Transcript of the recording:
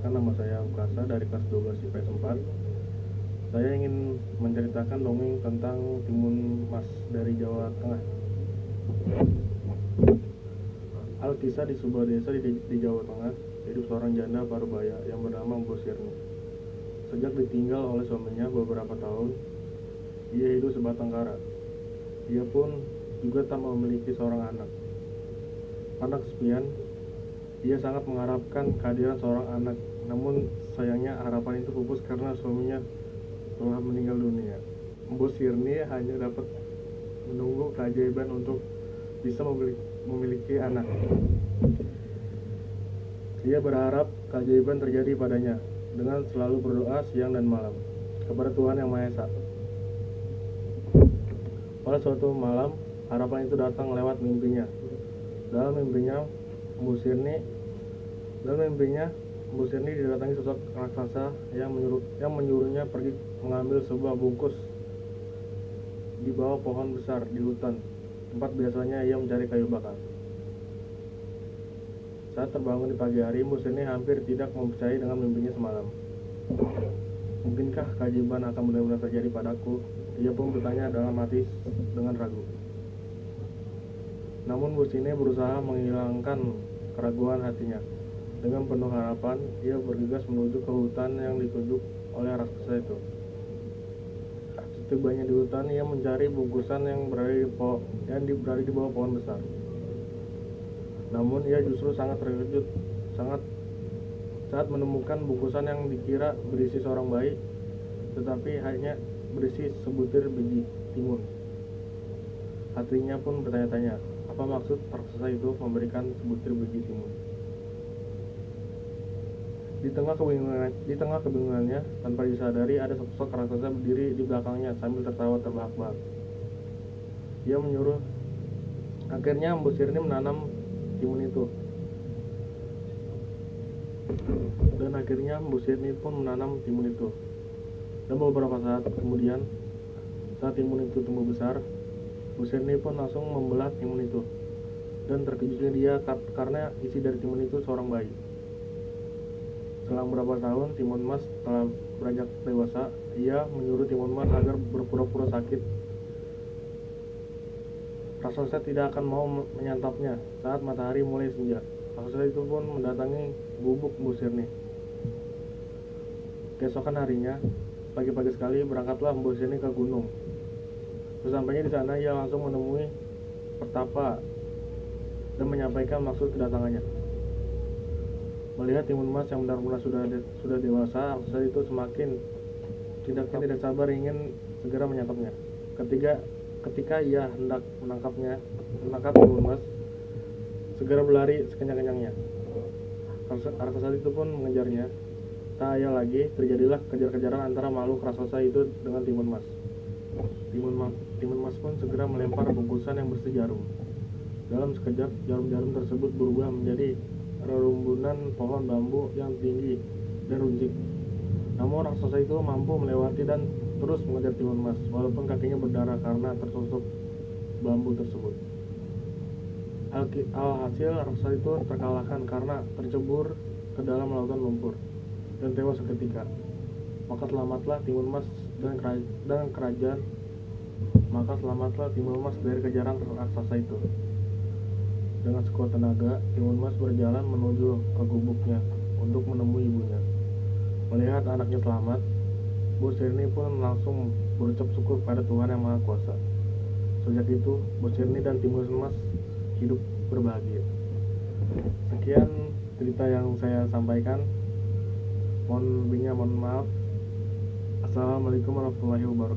perkenalkan, nama saya Ukasa dari kelas 12 IPS 4. Saya ingin menceritakan dongeng tentang Timun Mas dari Jawa Tengah. Alkisah di sebuah desa di Jawa Tengah, hidup seorang janda parubaya yang bernama Mbok Sirni. Sejak ditinggal oleh suaminya beberapa tahun, ia hidup sebatang kara. Ia pun juga tak memiliki seorang anak. Karena kesepian, ia sangat mengharapkan kehadiran seorang anak, namun sayangnya harapan itu pupus karena suaminya telah meninggal dunia. Mbok Sirni hanya dapat menunggu keajaiban untuk bisa memiliki anak. Ia berharap keajaiban terjadi padanya dengan selalu berdoa siang dan malam kepada Tuhan Yang Maha Esa. Pada suatu malam, harapan itu datang lewat mimpinya. Dalam mimpinya, Mbok Sirni didatangi sosok raksasa yang menyuruhnya pergi mengambil sebuah bungkus di bawah pohon besar di hutan, tempat biasanya ia mencari kayu bakar. Saat terbangun di pagi hari, Mbok Sirni hampir tidak mempercayai dengan mimpinya semalam. Mungkinkah keajaiban akan benar-benar terjadi padaku? Ia pun bertanya dalam hati dengan ragu. Namun Mbok Sirni berusaha menghilangkan keraguan hatinya. Dengan penuh harapan, ia bergegas menuju ke hutan yang ditunjuk oleh raksasa itu. Setibanya di hutan, ia mencari bungkusan yang berada di bawah pohon besar. Namun ia justru sangat terkejut saat menemukan bungkusan yang dikira berisi seorang bayi, tetapi hanya berisi sebutir biji timun. Hatinya pun bertanya-tanya, apa maksud raksasa itu memberikan sebutir biji timun? Di tengah kebingungannya, tanpa disadari ada sosok raksasa berdiri di belakangnya sambil tertawa terbahak-bahak. Ia menyuruh. Akhirnya Mbok Sirni menanam timun itu. Dan akhirnya Mbok Sirni pun menanam timun itu. Dan beberapa saat kemudian, saat timun itu tumbuh besar, Mbok Sirni pun langsung membelah timun itu. Dan terkejutnya dia karena isi dari timun itu seorang bayi. Selang beberapa tahun, Timun Mas telah beranjak dewasa. Ia menyuruh Timun Mas agar berpura-pura sakit. Raksasa tidak akan mau menyantapnya saat matahari mulai senja. Raksasa itu pun mendatangi gubuk Mbok Sirni. Keesokan harinya, pagi-pagi sekali berangkatlah Mbok Sirni ke gunung. Sesampainya di sana, ia langsung menemui Pertapa dan menyampaikan maksud kedatangannya. Melihat Timun Mas yang benar-benar sudah dewasa, raksasa itu semakin tidak sabar ingin segera menyantapnya. Ketika ia hendak menangkap Timun Mas, segera berlari sekencang-kencangnya. Raksasa itu pun mengejarnya. Tak ayal lagi, terjadilah kejar-kejaran antara makhluk raksasa itu dengan Timun Mas. Timun Mas pun segera melempar bungkusan yang berisi jarum. Dalam sekejap, jarum-jarum tersebut berubah menjadi rerumbunan pohon bambu yang tinggi dan runcing. Namun raksasa itu mampu melewati dan terus mengejar Timun Mas, walaupun kakinya berdarah karena tertusuk bambu tersebut. Alhasil raksasa itu terkalahkan karena tercebur ke dalam lautan lumpur dan tewas seketika. Maka selamatlah Timun Mas dari kejaran raksasa itu. Dengan sekuat tenaga, Timun Mas berjalan menuju ke gubuknya untuk menemui ibunya. Melihat anaknya selamat, Mbok Sirni pun langsung berucap syukur pada Tuhan Yang Maha Kuasa. Sejak itu, Mbok Sirni dan Timun Mas hidup berbahagia. Sekian cerita yang saya sampaikan. Mohon maaf. Assalamualaikum warahmatullahi wabarakatuh.